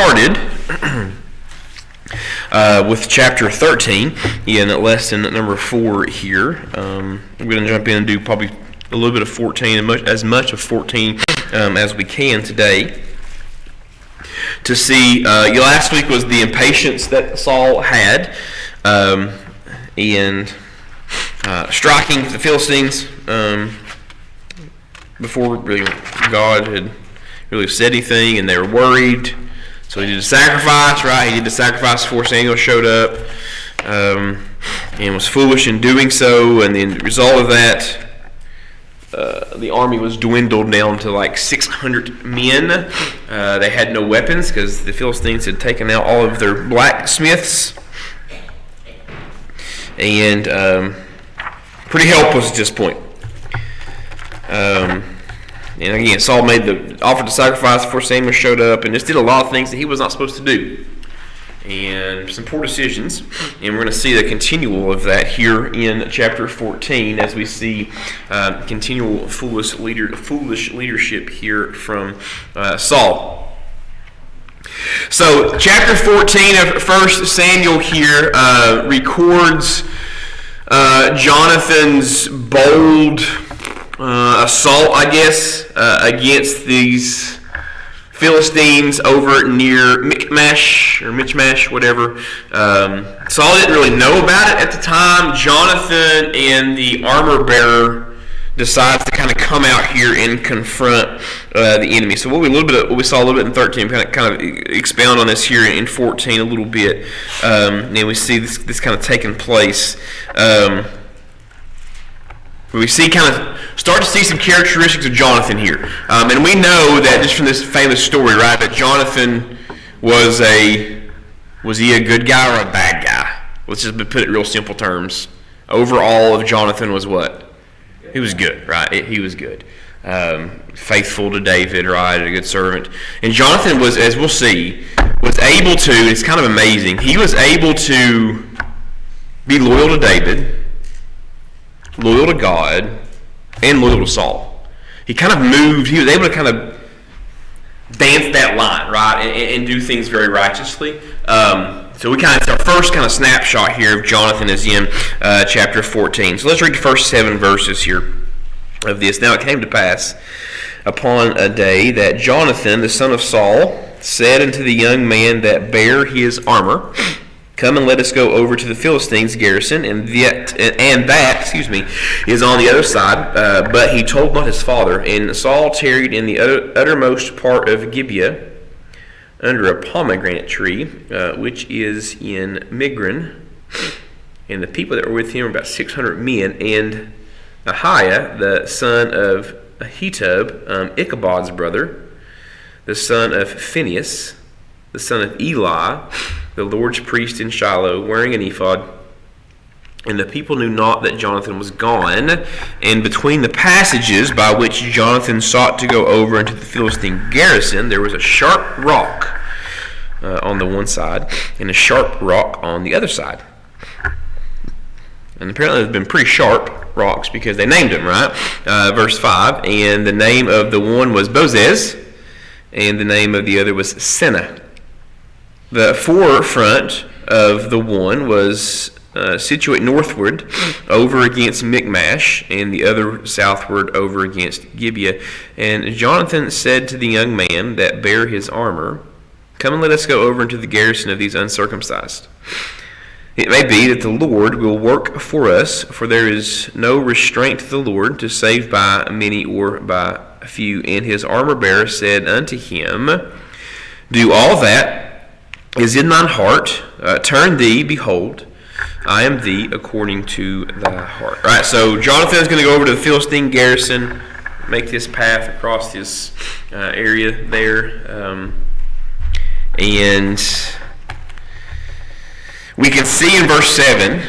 started with chapter 13 in lesson number 4 here. We're going to jump in and do probably a little bit of 14, and as much of 14 as we can today. To see, last week was the impatience that Saul had in striking the Philistines before really God had really said anything, and they were worried. So he did a sacrifice, right? He did the sacrifice before Samuel showed up, and was foolish in doing so. And the result of that, the army was dwindled down to like 600 men. They had no weapons because the Philistines had taken out all of their blacksmiths, and pretty helpless at this point. And again, Saul offered the sacrifice before Samuel showed up, and just did a lot of things that he was not supposed to do, and some poor decisions. And we're going to see the continual of that here in chapter 14, as we see continual foolish leadership here from Saul. So, chapter 14 of 1 Samuel here records Jonathan's bold assault, I guess, against these Philistines over near Michmash, whatever. Saul didn't really know about it at the time. Jonathan and the armor bearer decides to kind of come out here and confront the enemy. So what we saw a little bit in 13, kind of expound on this here in 14 a little bit, and we see this kind of taking place. We start to see some characteristics of Jonathan here. And we know that just from this famous story, right, that Jonathan was he a good guy or a bad guy? Let's just put it in real simple terms. Overall of Jonathan was what? He was good, right? He was good. Faithful to David, right? A good servant. And Jonathan was, as we'll see, was able to, it's kind of amazing, he was able to be loyal to David, loyal to God, and loyal to Saul. He kind of moved, he was able to kind of dance that line, right, and do things very righteously. So it's our first kind of snapshot here of Jonathan is in chapter 14. So let's read the first 7 verses here of this. Now it came to pass upon a day that Jonathan, the son of Saul, said unto the young man that bare his armor, Come and let us go over to the Philistines' garrison, and that is on the other side. But he told not his father. And Saul tarried in the uttermost part of Gibeah, under a pomegranate tree, which is in Migron. And the people that were with him were about 600 men. And Ahiah, the son of Ahitub, Ichabod's brother, the son of Phinehas, the son of Eli, the Lord's priest in Shiloh, wearing an ephod. And the people knew not that Jonathan was gone. And between the passages by which Jonathan sought to go over into the Philistine garrison, there was a sharp rock on the one side, and a sharp rock on the other side. And apparently they've been pretty sharp rocks because they named them, right? Verse 5, and the name of the one was Bozez, and the name of the other was Seneh. The forefront of the one was situate northward over against Michmash, and the other southward over against Gibeah. And Jonathan said to the young man that bare his armor, Come and let us go over into the garrison of these uncircumcised. It may be that the Lord will work for us, for there is no restraint to the Lord to save by many or by few. And his armor bearer said unto him, Do all that is in thine heart, turn thee, behold, I am thee according to thy heart. All right, so Jonathan is going to go over to the Philistine garrison, make this path across this area there, and we can see in verse 7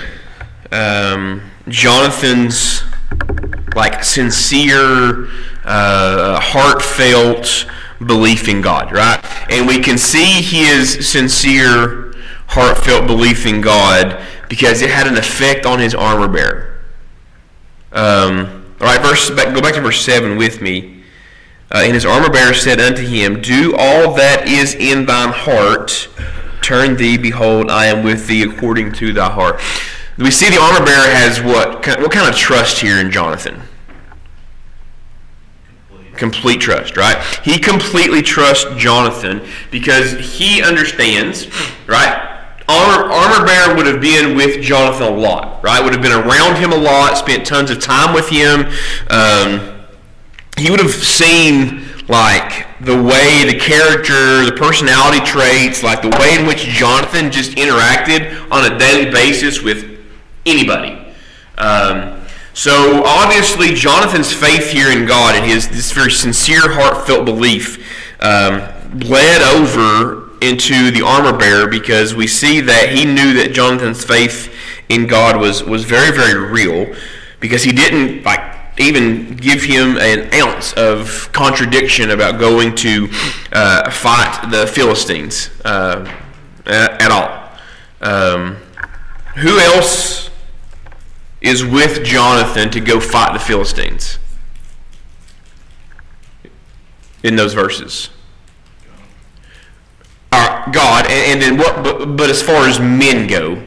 Jonathan's sincere, heartfelt belief in God, right? And we can see his sincere, heartfelt belief in God because it had an effect on his armor bearer. All right, go back to verse 7 with me. And his armor bearer said unto him, Do all that is in thine heart. Turn thee, behold, I am with thee according to thy heart. We see the armor bearer has what kind of trust here in Jonathan? Complete trust, right? He completely trusts Jonathan because he understands, right? Armor bearer would have been with Jonathan a lot, right? Would have been around him a lot, spent tons of time with him. He would have seen like the way, the character, the personality traits, like the way in which Jonathan just interacted on a daily basis with anybody. So obviously Jonathan's faith here in God and this very sincere, heartfelt belief bled over into the armor bearer, because we see that he knew that Jonathan's faith in God was very, very real, because he didn't even give him an ounce of contradiction about going to fight the Philistines at all. Who else is with Jonathan to go fight the Philistines in those verses? God, and then what? But as far as men go,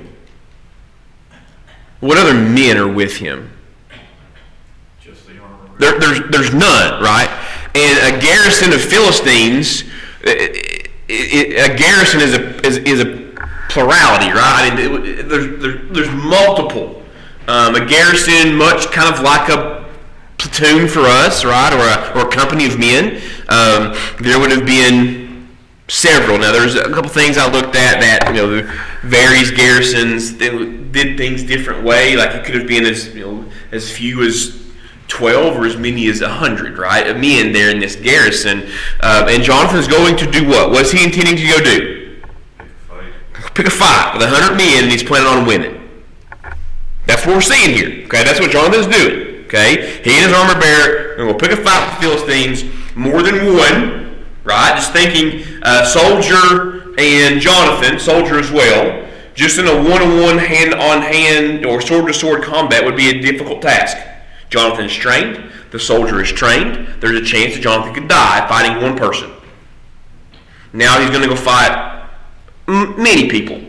what other men are with him? Just the armor. There's none, right? And a garrison of Philistines, a garrison is a plurality, right? I mean, there's multiple. A garrison, much kind of like a platoon for us, right, or a company of men. There would have been several. Now, there's a couple things I looked at that, various garrisons did things different way. Like it could have been as few as 12 or as many as 100, right, of men there in this garrison. And Jonathan's going to do what? What's he intending to go do? Pick a fight with 100 men, and he's planning on winning. That's what we're seeing here. Okay, that's what Jonathan's doing. Okay, he and his armor bearer will pick a fight with the Philistines, more than one. Right, just thinking soldier and Jonathan, soldier as well, just in a one-on-one, hand-on-hand, or sword-to-sword combat would be a difficult task. Jonathan's trained, the soldier is trained. There's a chance that Jonathan could die fighting one person. Now he's going to go fight many people.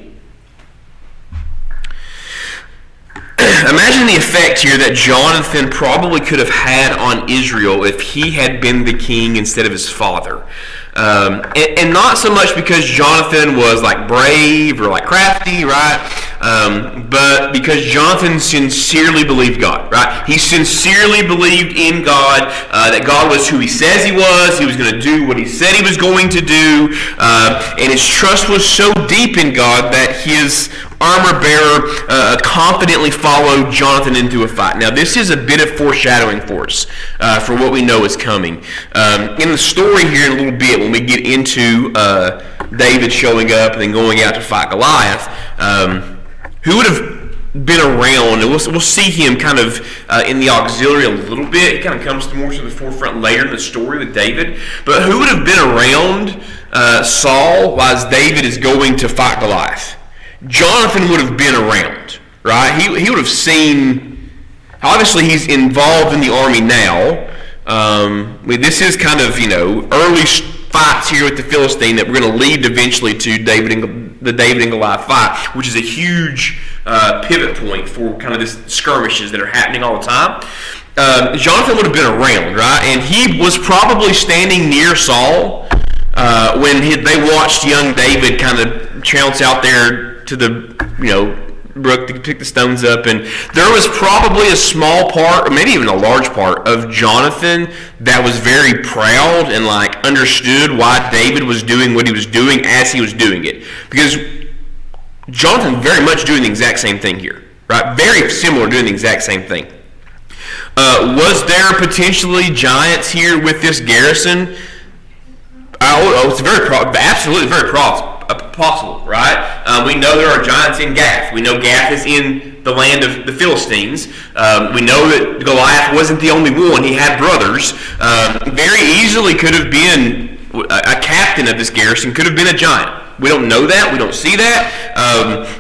Imagine the effect here that Jonathan probably could have had on Israel if he had been the king instead of his father. And not so much because Jonathan was like brave or like crafty, right? But because Jonathan sincerely believed God, right? He sincerely believed in God, that God was who he says he was going to do what he said he was going to do, and his trust was so deep in God that his armor bearer confidently followed Jonathan into a fight. Now, this is a bit of foreshadowing for us, for what we know is coming. In the story here in a little bit, when we get into David showing up and then going out to fight Goliath, who would have been around, and we'll see him kind of in the auxiliary a little bit. He kind of comes more to the forefront later in the story with David. But who would have been around Saul as David is going to fight Goliath? Jonathan would have been around, right? He would have seen. Obviously, he's involved in the army now. This is kind of early fights here with the Philistine that we're going to lead eventually to the David and Goliath fight, which is a huge pivot point for kind of this skirmishes that are happening all the time. Jonathan would have been around, right? And he was probably standing near Saul when they watched young David kind of trounce out there to the brook to pick the stones up, and there was probably a small part, or maybe even a large part, of Jonathan that was very proud and understood why David was doing what he was doing as he was doing it, because Jonathan very much doing the exact same thing here, right? Very similar, doing the exact same thing. Was there potentially giants here with this garrison? It's absolutely very possible, right? We know there are giants in Gath. We know Gath is in the land of the Philistines. We know that Goliath wasn't the only one. He had brothers. Very easily could have been a captain of this garrison, could have been a giant, We don't know that. We don't see that.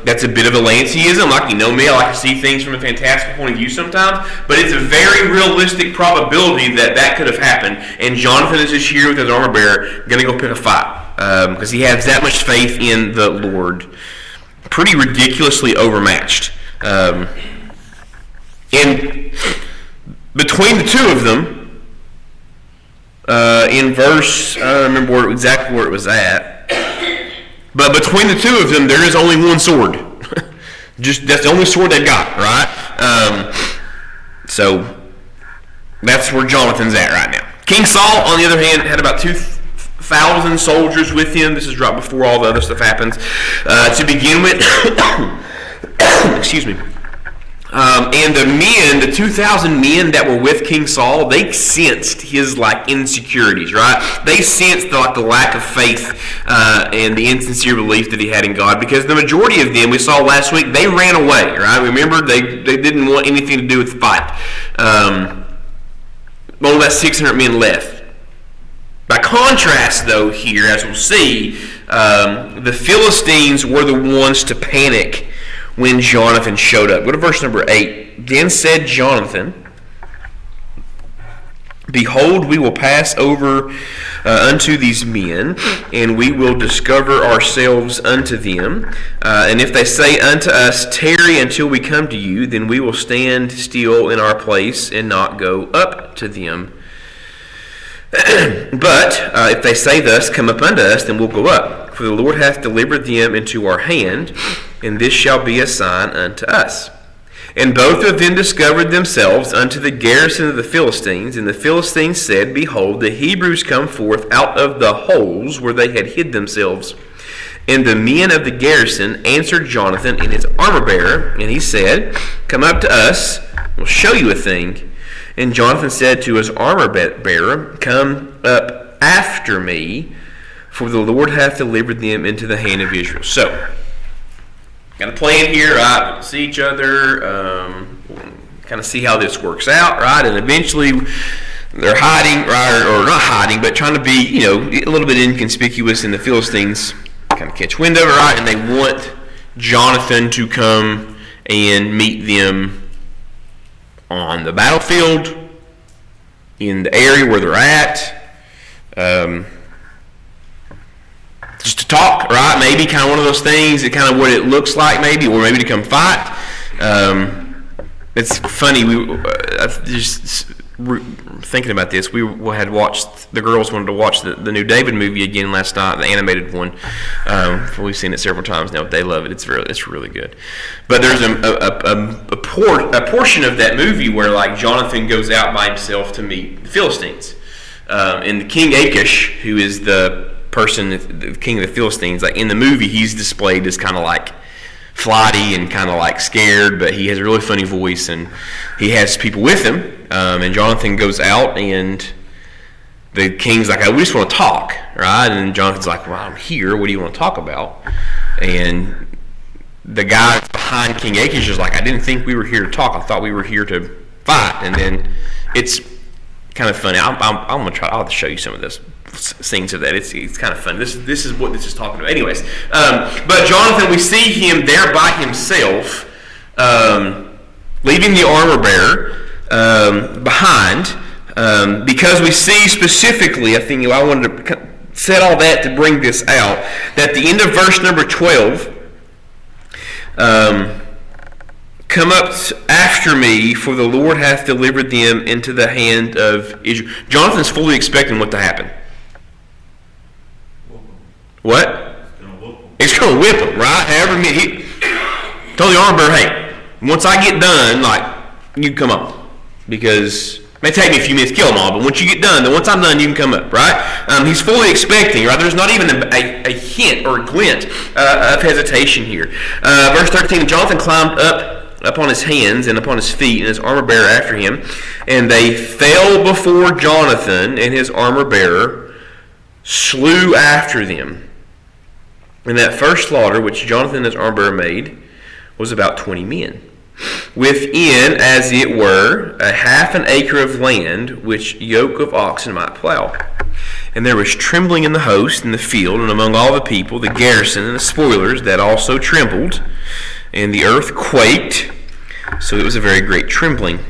That's a bit of a Lanceism. Like, you know me, I like to see things from a fantastical point of view sometimes. But it's a very realistic probability that that could have happened. And Jonathan is just here with his armor bearer, going to go pick a fight. Because he has that much faith in the Lord. Pretty ridiculously overmatched. And between the two of them, in verse, I don't remember exactly where it was at, but between the two of them, there is only one sword. That's the only sword they've got, right? So that's where Jonathan's at right now. King Saul, on the other hand, had about 2,000 soldiers with him. This is right before all the other stuff happens. To begin with, excuse me. And the 2,000 men that were with King Saul, they sensed his insecurities, right? They sensed the lack of faith and the insincere belief that he had in God, because the majority of them we saw last week, they ran away, right? Remember, they didn't want anything to do with the fight. Only about 600 men left. By contrast, though, here, as we'll see, the Philistines were the ones to panic when Jonathan showed up. Go to verse number 8. Then said Jonathan, Behold, we will pass over unto these men, and we will discover ourselves unto them. And if they say unto us, Tarry until we come to you, then we will stand still in our place and not go up to them. But if they say thus, Come up unto us, then we'll go up. For the Lord hath delivered them into our hand, and this shall be a sign unto us. And both of them discovered themselves unto the garrison of the Philistines. And the Philistines said, Behold, the Hebrews come forth out of the holes where they had hid themselves. And the men of the garrison answered Jonathan and his armor-bearer, and he said, Come up to us, we'll show you a thing. And Jonathan said to his armor-bearer, Come up after me, for the Lord hath delivered them into the hand of Israel. So, got a plan here, right? We'll see each other, kind of see how this works out, right? And eventually they're hiding, right? Or not hiding, but trying to be, a little bit inconspicuous, and the Philistines kind of catch wind of it, right? And they want Jonathan to come and meet them on the battlefield, in the area where they're at, just to talk, right? Maybe kind of one of those things, that kind of what it looks like, maybe, or maybe to come fight. It's funny. Just thinking about this. We had watched. The girls wanted to watch the new David movie again last night, the animated one. We've seen it several times now. They love it. It's really good. But there's a portion of that movie where Jonathan goes out by himself to meet the Philistines, and the King Achish, who is the king of the Philistines, in the movie, he's displayed as kind of flighty and kind of scared, but he has a really funny voice, and he has people with him. And Jonathan goes out, and the king's like, we just want to talk, right? And Jonathan's like, well, I'm here. What do you want to talk about? And the guy behind King Achish is like, I didn't think we were here to talk. I thought we were here to fight. And then it's kind of funny. I'm gonna try. I'll show you some of this scenes of that. It's kind of fun. This is what this is talking about. Anyways, but Jonathan, we see him there by himself, leaving the armor bearer behind, because we see specifically. I think I wanted to set all that to bring this out. That the end of verse number 12. Come up after me, for the Lord hath delivered them into the hand of Israel. Jonathan's fully expecting what to happen. What? He's going to whip him, right? He told the armor bearer, hey, once I get done, you come up. Because it may take me a few minutes to kill them all, but once you get done, then once I'm done, you can come up, right? He's fully expecting, right? There's not even a hint or a glint of hesitation here. Verse 13, Jonathan climbed up upon his hands and upon his feet, and his armor bearer after him, and they fell before Jonathan, and his armor bearer slew after them. And that first slaughter which Jonathan and his armor bearer made was about 20 men. within, as it were, a half an acre of land, which yoke of oxen might plow. And there was trembling in the host, in the field, and among all the people, the garrison and the spoilers, that also trembled. And the earth quaked, so it was a very great trembling.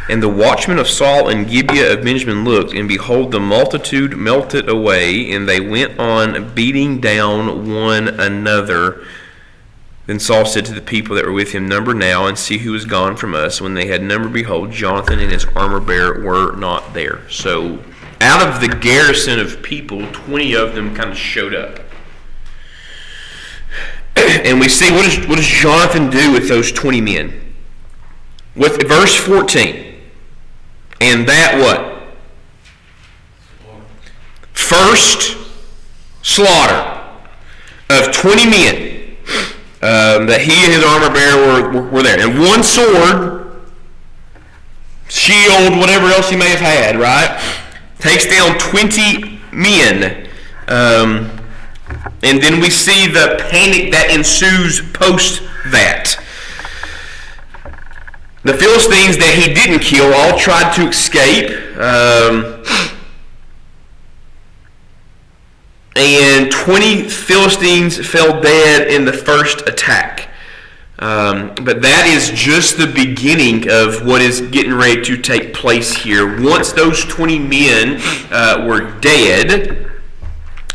And the watchmen of Saul and Gibeah of Benjamin looked, and behold, the multitude melted away, and they went on beating down one another. Then Saul said to the people that were with him, Number now, and see who is gone from us. When they had numbered, behold, Jonathan and his armor-bearer were not there. So out of the garrison of people, 20 of them kind of showed up. And we see, what does Jonathan do with those 20 men? With verse 14, and that what? First slaughter of 20 men, that he and his armor bearer were there. And one sword, shield, whatever else he may have had, right? Takes down 20 men. And then we see the panic that ensues post that. The Philistines that he didn't kill all tried to escape. And 20 Philistines fell dead in the first attack. But that is just the beginning of what is getting ready to take place here. Once those 20 men were dead,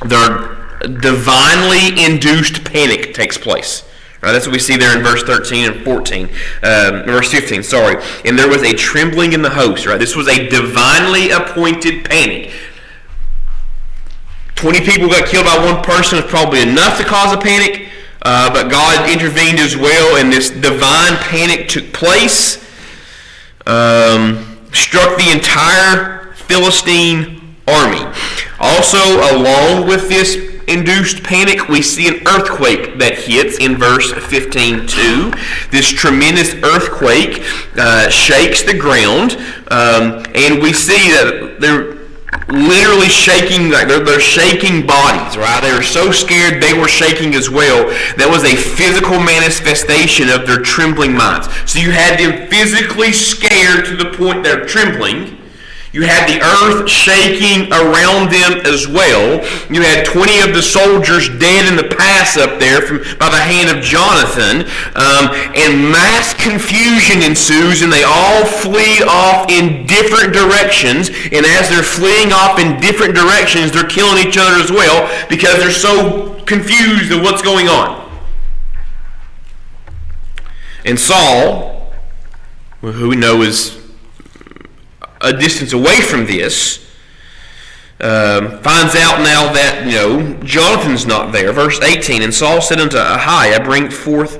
their divinely induced panic takes place. Right, that's what we see there in verse 13 and 14. Verse 15, sorry. And there was a trembling in the host. Right, this was a divinely appointed panic. 20 people got killed by one person is probably enough to cause a panic, but God intervened as well, and this divine panic took place, struck the entire Philistine army. Also, along with this induced panic, we see an earthquake that hits in verse 15 too. This tremendous earthquake shakes the ground, and we see that they're literally shaking, like they're shaking bodies, right? They were so scared they were shaking as well. That was a physical manifestation of their trembling minds. So you had them physically scared to the point they're trembling. You had the earth shaking around them as well. You had 20 of the soldiers dead in the pass up there by the hand of Jonathan. And mass confusion ensues, and they all flee off in different directions. And as they're fleeing off in different directions, they're killing each other as well because they're so confused of what's going on. And Saul, who we know is a distance away from this, finds out now that, Jonathan's not there. Verse 18, and Saul said unto Ahiah,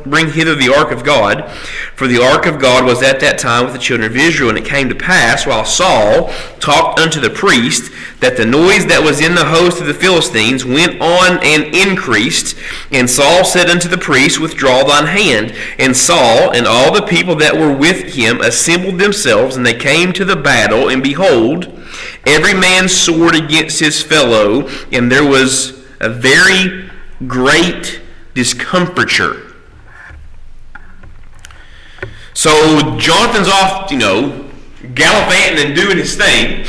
bring hither the ark of God. For the ark of God was at that time with the children of Israel. And it came to pass, while Saul talked unto the priest, that the noise that was in the host of the Philistines went on and increased. And Saul said unto the priest, Withdraw thine hand. And Saul and all the people that were with him assembled themselves, and they came to the battle. And behold, every man's sword against his fellow, and there was a very great discomfiture. So Jonathan's off, gallivanting and doing his thing.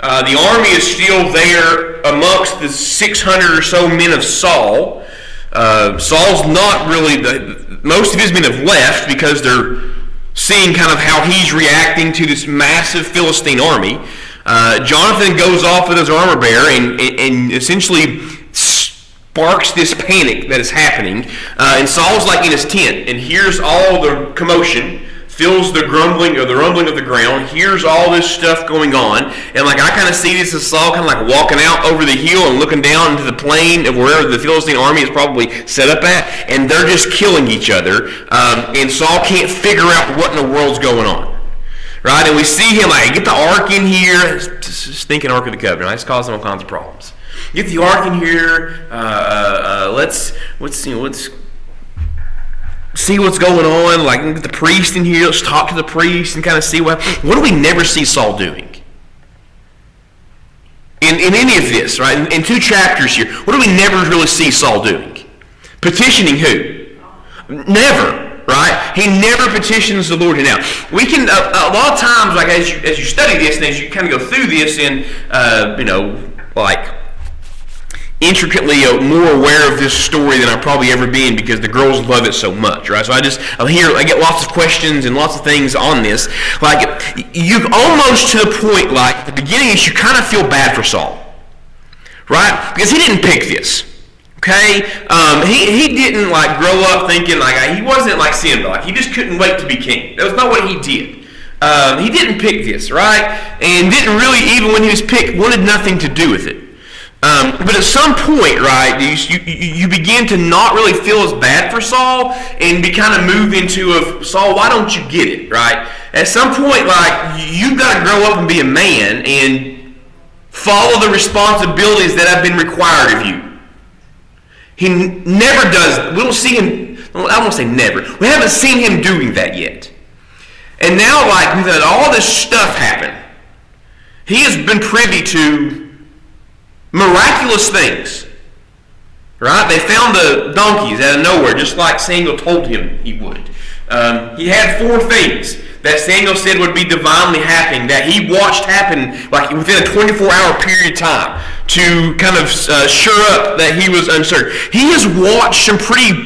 The army is still there amongst the 600 or so men of Saul. Saul's not really, most of his men have left because they're seeing kind of how he's reacting to this massive Philistine army. Jonathan goes off with his armor bearer and essentially sparks this panic that is happening. And Saul's like in his tent and hears all the commotion, feels the rumbling of the ground, hears all this stuff going on, and I kind of see this as Saul kind of walking out over the hill and looking down into the plain of wherever the Philistine army is probably set up at, and they're just killing each other, and Saul can't figure out what in the world's going on. Right, and we see him get the ark in here, stinking Ark of the Covenant. It's causing all kinds of problems. Get the ark in here. Let's see what's going on. Get the priest in here. Let's talk to the priest and kind of see what do we never see Saul doing in any of this, right? In 2 chapters here, what do we never really see Saul doing? Petitioning who? Never. right? He never petitions the Lord. Now, we can, a lot of times, like as you study this and as you kind of go through this and, like intricately more aware of this story than I've probably ever been because the girls love it so much, right? So I get lots of questions and lots of things on this. Like, you almost to the point, like, at the beginning, you kind of feel bad for Saul, right? Because he didn't pick this. Okay, he didn't like grow up thinking like he wasn't like Simba. Like he just couldn't wait to be king. That was not what he did. He didn't pick this, right? And didn't really, even when he was picked, wanted nothing to do with it. But at some point, right, you begin to not really feel as bad for Saul and be kind of move into Saul, why don't you get it, right? At some point, like you've got to grow up and be a man and follow the responsibilities that have been required of you. He never does. We don't see him. I won't say never. We haven't seen him doing that yet. And now, like we've had all this stuff happen, he has been privy to miraculous things. Right? They found the donkeys out of nowhere, just like Samuel told him he would. He had 4 things that Samuel said would be divinely happening, that he watched happen like within a 24-hour period of time to kind of sure up that he was uncertain. He has watched some pretty,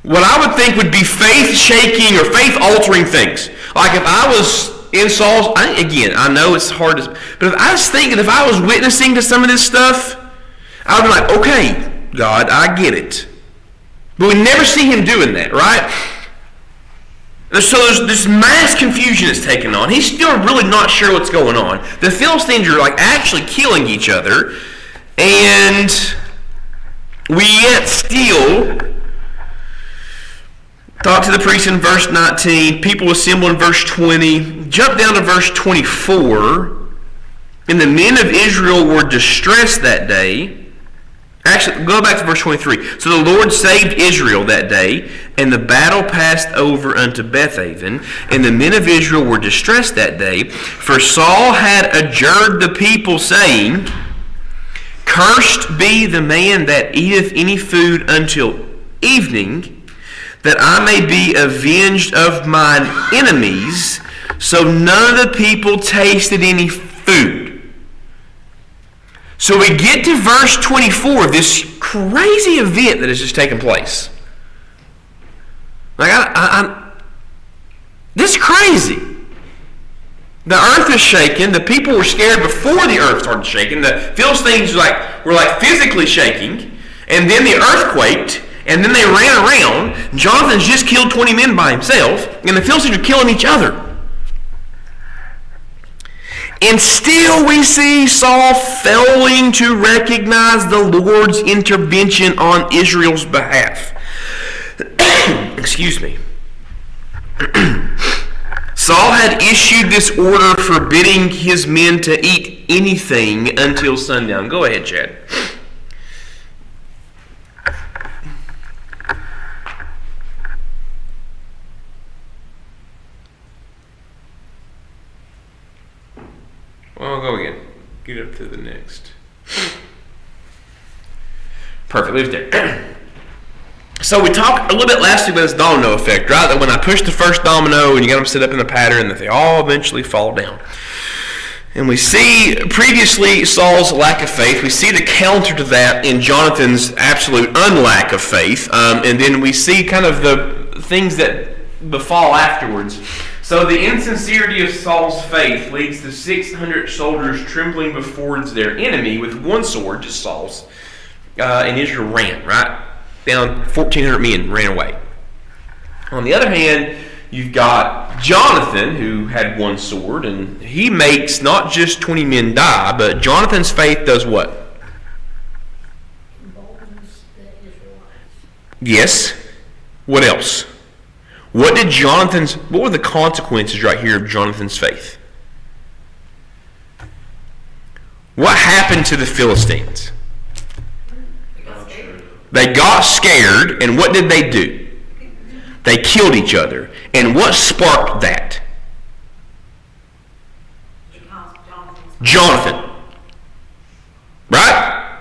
what I would think would be faith-shaking or faith-altering things. Like if I was in Saul's, I know it's hard, but if I was thinking, if I was witnessing to some of this stuff, I would be like, okay, God, I get it. But we never see him doing that, right? So there's this mass confusion that's taken on. He's still really not sure what's going on. The Philistines are like actually killing each other, and we yet still talk to the priest in verse 19. People assemble in verse 20. Jump down to verse 24. And the men of Israel were distressed that day. Actually, go back to verse 23. So the Lord saved Israel that day, and the battle passed over unto Bethaven, and the men of Israel were distressed that day, for Saul had adjured the people, saying, Cursed be the man that eateth any food until evening, that I may be avenged of mine enemies. So none of the people tasted any food. So we get to verse 24, this crazy event that has just taken place. Like this is crazy. The earth is shaking. The people were scared before the earth started shaking. The Philistines were like physically shaking, and then the earth quaked, and then they ran around. Jonathan's just killed 20 men by himself, and the Philistines are killing each other. And still we see Saul failing to recognize the Lord's intervention on Israel's behalf. Excuse me. Saul had issued this order forbidding his men to eat anything until sundown. Go ahead, Chad. Well, I'll go again. Get up to the next. Perfect. Leave it there. So we talked a little bit last week about this domino effect, right? That when I push the first domino and you got them set up in a pattern, that they all eventually fall down. And we see previously Saul's lack of faith. We see the counter to that in Jonathan's absolute unlack of faith. And then we see kind of the things that befall afterwards. So the insincerity of Saul's faith leads to 600 soldiers trembling before their enemy with one sword, just Saul's, and Israel ran, right? Down 1,400 men ran away. On the other hand, you've got Jonathan, who had one sword, and he makes not just 20 men die, but Jonathan's faith does what? Emboldens the Israelites. Yes. What else? What were the consequences right here of Jonathan's faith? What happened to the Philistines? They got scared, and what did they do? They killed each other. And what sparked that? Jonathan. Right?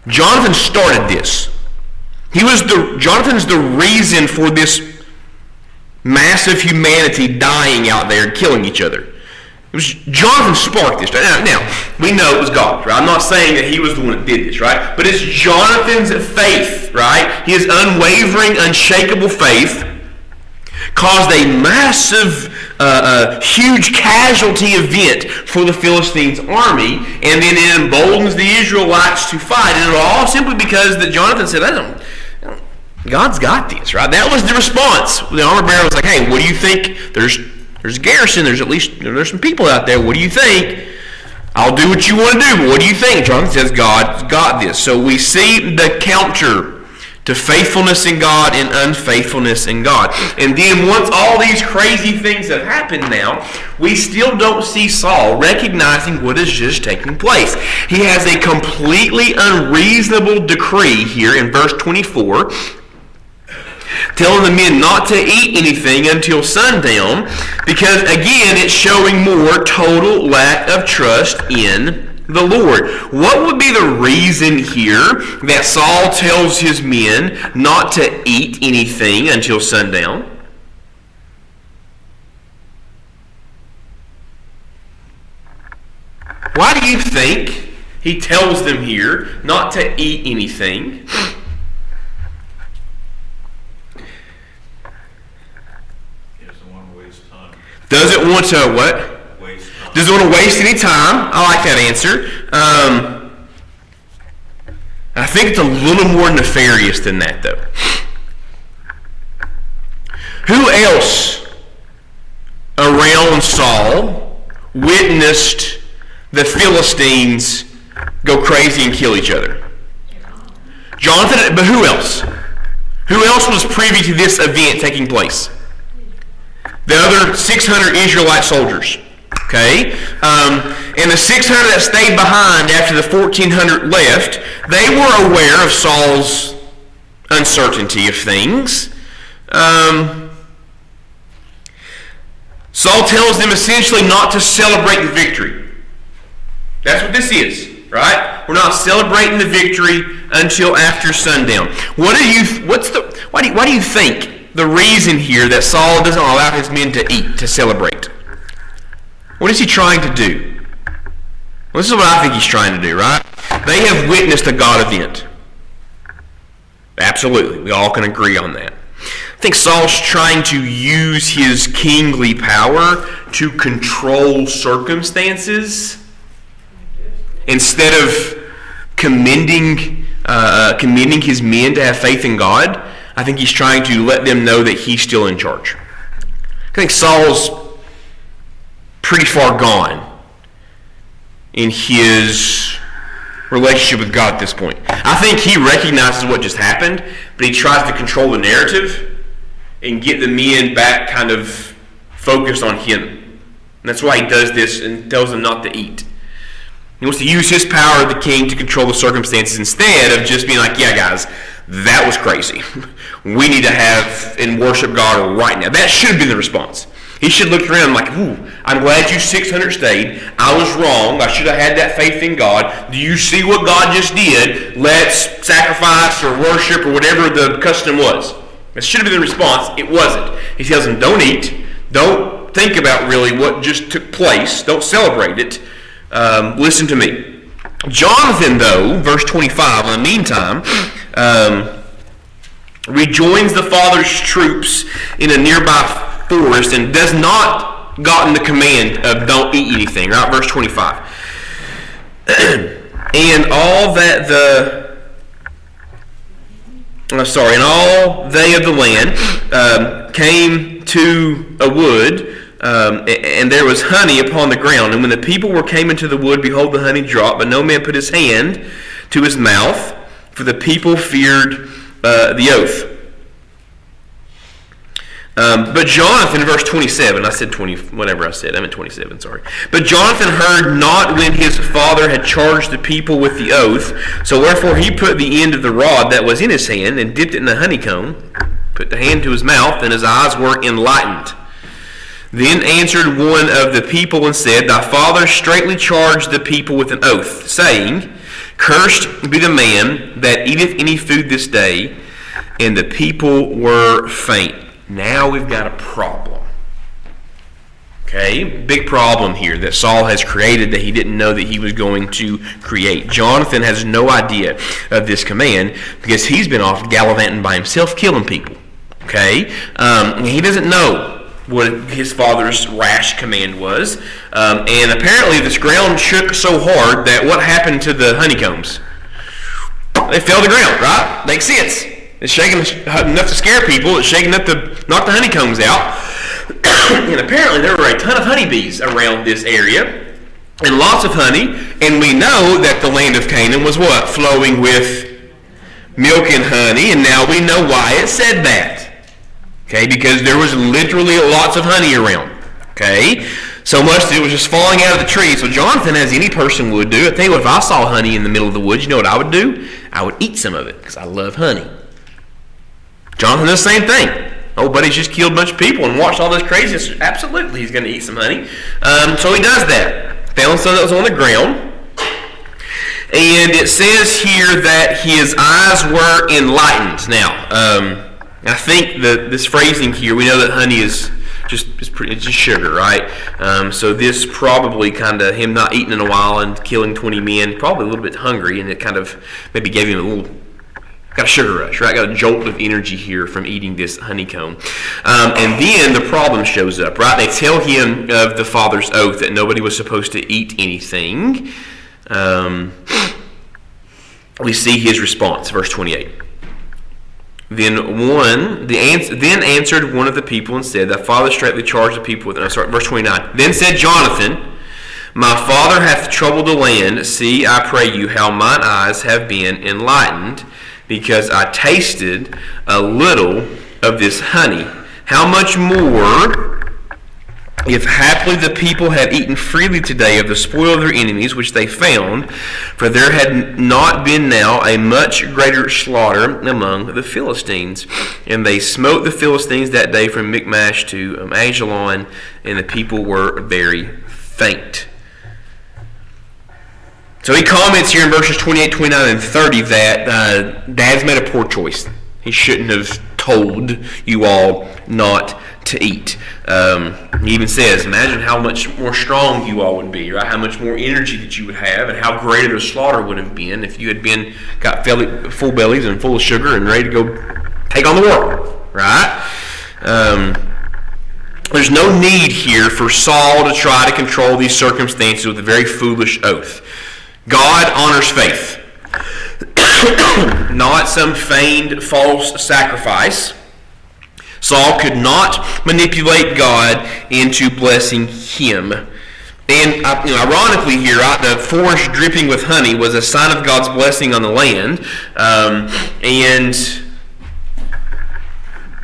Jonathan started this. Jonathan's the reason for this massive humanity dying out there and killing each other. It was Jonathan sparked this. Now, we know it was God, right? I'm not saying that he was the one that did this, right? But it's Jonathan's faith, right? His unwavering, unshakable faith caused a massive, huge casualty event for the Philistines' army, and then it emboldens the Israelites to fight. And it was all simply because that Jonathan said, God's got this, right? That was the response. The armor bearer was like, hey, what do you think? There's a garrison. There's some people out there. What do you think? I'll do what you want to do, but what do you think? Jonathan says, God's got this. So we see the counter to faithfulness in God and unfaithfulness in God. And then once all these crazy things have happened now, we still don't see Saul recognizing what is just taking place. He has a completely unreasonable decree here in verse 24, telling the men not to eat anything until sundown, because again it's showing more total lack of trust in the Lord. What would be the reason here that Saul tells his men not to eat anything until sundown? Why do you think he tells them here not to eat anything? Doesn't want to what? Waste time. Doesn't want to waste any time. I like that answer. I think it's a little more nefarious than that, though. Who else around Saul witnessed the Philistines go crazy and kill each other? Jonathan, but who else? Who else was privy to this event taking place? The other 600 Israelite soldiers, okay? And the 600 that stayed behind after the 1,400 left, they were aware of Saul's uncertainty of things. Saul tells them essentially not to celebrate the victory. That's what this is, right? We're not celebrating the victory until after sundown. Why do you think the reason here that Saul doesn't allow his men to eat, to celebrate? What is he trying to do? Well, this is what I think he's trying to do, right? They have witnessed a God event. Absolutely. We all can agree on that. I think Saul's trying to use his kingly power to control circumstances instead of commending his men to have faith in God. I think he's trying to let them know that he's still in charge. I think Saul's pretty far gone in his relationship with God at this point. I think he recognizes what just happened, but he tries to control the narrative and get the men back kind of focused on him. And that's why he does this and tells them not to eat. He wants to use his power of the king to control the circumstances instead of just being like, yeah, guys, that was crazy. We need to have and worship God right now. That should be the response. He should look around like, ooh, I'm glad you 600 stayed. I was wrong. I should have had that faith in God. Do you see what God just did? Let's sacrifice or worship or whatever the custom was. That should have been the response. It wasn't. He tells them, don't eat. Don't think about really what just took place. Don't celebrate it. Listen to me. Jonathan, though, verse 25, in the meantime, rejoins the father's troops in a nearby forest and does not gotten the command of don't eat anything, right? Verse 25. And all they of the land came to a wood, and there was honey upon the ground. And when the people came into the wood, behold, the honey dropped, but no man put his hand to his mouth, for the people feared the oath. But Jonathan, verse 27, I said 20, whatever I said, I meant 27, sorry. But Jonathan heard not when his father had charged the people with the oath, so wherefore he put the end of the rod that was in his hand and dipped it in the honeycomb, put the hand to his mouth, and his eyes were enlightened. Then answered one of the people and said, Thy father straitly charged the people with an oath, saying, Cursed be the man that eateth any food this day. And the people were faint. now we've got a problem. Okay, big problem here that Saul has created that he didn't know that he was going to create. Jonathan has no idea of this command because he's been off gallivanting by himself, killing people. Okay, he doesn't know what his father's rash command was, and apparently this ground shook so hard that what happened to the honeycombs? They fell to the ground, right? Makes sense. It's shaking enough to scare people. It's shaking enough to knock the honeycombs out. And apparently there were a ton of honeybees around this area, and lots of honey. And we know that the land of Canaan was what? Flowing with milk and honey. And now we know why it said that. Okay, because there was literally lots of honey around. Okay, so much that it was just falling out of the tree. So Jonathan, as any person would do, I tell you what, if I saw honey in the middle of the woods, you know what I would do? I would eat some of it because I love honey. Jonathan does the same thing. Oh, buddy's just killed a bunch of people and watched all this craziness. Absolutely, he's going to eat some honey. So he does that. Found some that was on the ground. And it says here that his eyes were enlightened. Now, I think that this phrasing here, we know that honey is it's just sugar, right? So this probably kind of him not eating in a while and killing 20 men, probably a little bit hungry, and it kind of maybe gave him a little, got a sugar rush, right? Got a jolt of energy here from eating this honeycomb. And then the problem shows up, right? They tell him of the father's oath that nobody was supposed to eat anything. We see his response, verse 28. Then answered one of the people and said, Thy father straightly charged the people with... verse 29. Then said Jonathan, My father hath troubled the land. See, I pray you, how mine eyes have been enlightened, because I tasted a little of this honey. How much more, if haply the people had eaten freely today of the spoil of their enemies, which they found, for there had not been now a much greater slaughter among the Philistines. And they smote the Philistines that day from Michmash to Ajalon, and the people were very faint. So he comments here in verses 28, 29, and 30 that Dad's made a poor choice. He shouldn't have told you all not to eat. He even says, imagine how much more strong you all would be, right? How much more energy that you would have, and how greater the slaughter would have been if you had got full bellies and full of sugar and ready to go take on the world, right? There's no need here for Saul to try to control these circumstances with a very foolish oath. God honors faith, not some feigned false sacrifice. Saul could not manipulate God into blessing him. And ironically here, right, the forest dripping with honey was a sign of God's blessing on the land. And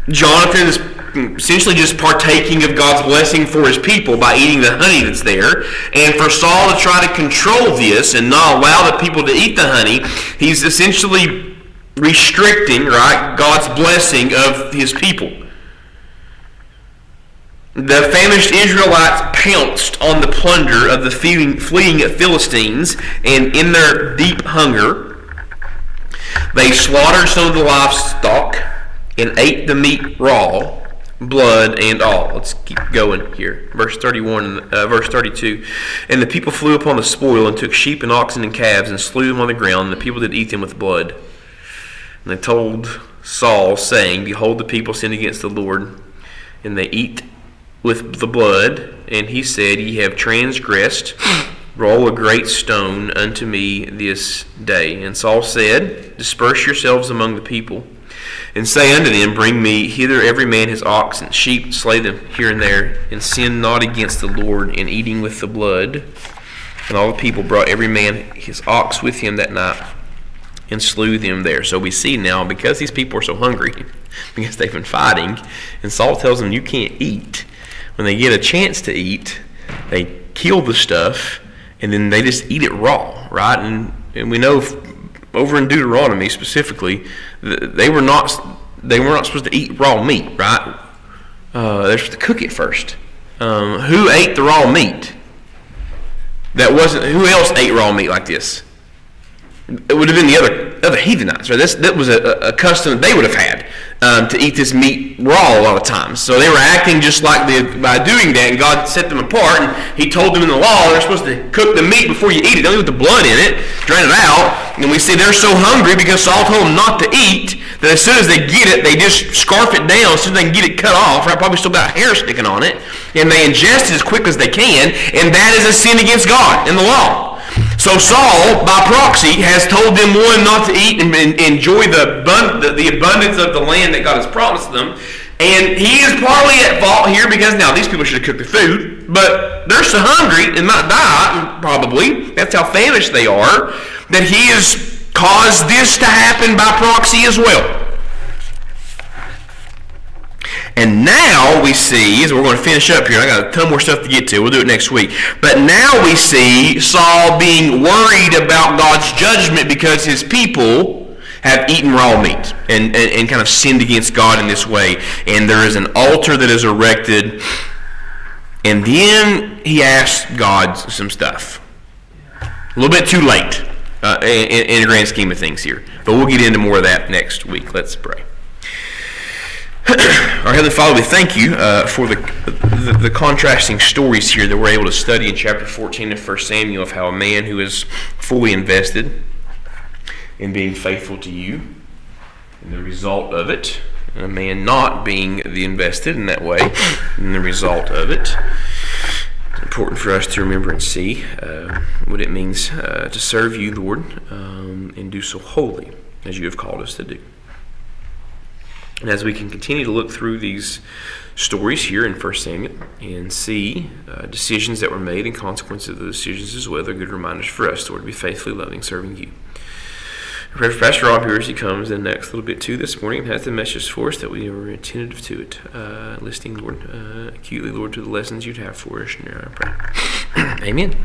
Jonathan is essentially just partaking of God's blessing for his people by eating the honey that's there. And for Saul to try to control this and not allow the people to eat the honey, he's essentially restricting, right, God's blessing of his people. The famished Israelites pounced on the plunder of the fleeing Philistines, and in their deep hunger, they slaughtered some of the livestock and ate the meat raw, blood and all. Let's keep going here. Verse 32. And the people flew upon the spoil and took sheep and oxen and calves and slew them on the ground, and the people did eat them with blood. And they told Saul, saying, Behold, the people sinned against the Lord, and they eat with the blood. And he said, Ye have transgressed. Roll a great stone unto me this day. And Saul said, Disperse yourselves among the people, and say unto them, Bring me hither every man his ox and sheep, slay them here and there, and sin not against the Lord in eating with the blood. And all the people brought every man his ox with him that night, and slew them there. So we see now, because these people are so hungry, because they've been fighting, and Saul tells them, you can't eat. When they get a chance to eat, they kill the stuff, and then they just eat it raw, right? And we know over in Deuteronomy specifically, they were not supposed to eat raw meat, right? They're supposed to cook it first. Who ate the raw meat? Who else ate raw meat like this? It would have been the other of the heathenites. Right? That was a custom that they would have had to eat this meat raw a lot of times. So they were acting just like by doing that, and God set them apart, and He told them in the law they're supposed to cook the meat before you eat it. Don't eat with the blood in it. Drain it out. And we see they're so hungry because Saul told them not to eat that as soon as they get it, they just scarf it down as soon as they can get it cut off. Right? Probably still got hair sticking on it, and they ingest it as quick as they can, and that is a sin against God in the law. So Saul, by proxy, has told them, one, not to eat and enjoy the abundance of the land that God has promised them. And he is partly at fault here because now these people should have cooked the food, but they're so hungry and might die, probably. That's how famished they are, that he has caused this to happen by proxy as well. And now we see, as we're going to finish up here, I got a ton more stuff to get to. We'll do it next week. But now we see Saul being worried about God's judgment because his people have eaten raw meat and kind of sinned against God in this way. And there is an altar that is erected. And then he asks God some stuff. A little bit too late in the grand scheme of things here. But we'll get into more of that next week. Let's pray. Our Heavenly Father, we thank you for the contrasting stories here that we're able to study in chapter 14 of 1 Samuel of how a man who is fully invested in being faithful to you and the result of it, and a man not being the invested in that way and the result of it. It's important for us to remember and see what it means to serve you, Lord, and do so wholly as you have called us to do. And as we can continue to look through these stories here in 1 Samuel and see decisions that were made and consequences of those decisions as well, they're good reminders for us, Lord, to be faithfully loving, serving you. I pray for Pastor Rob here as he comes in the next little bit too this morning and has the message for us that we are attentive to it, listening, Lord, acutely, Lord, to the lessons you'd have for us. And I pray. Amen.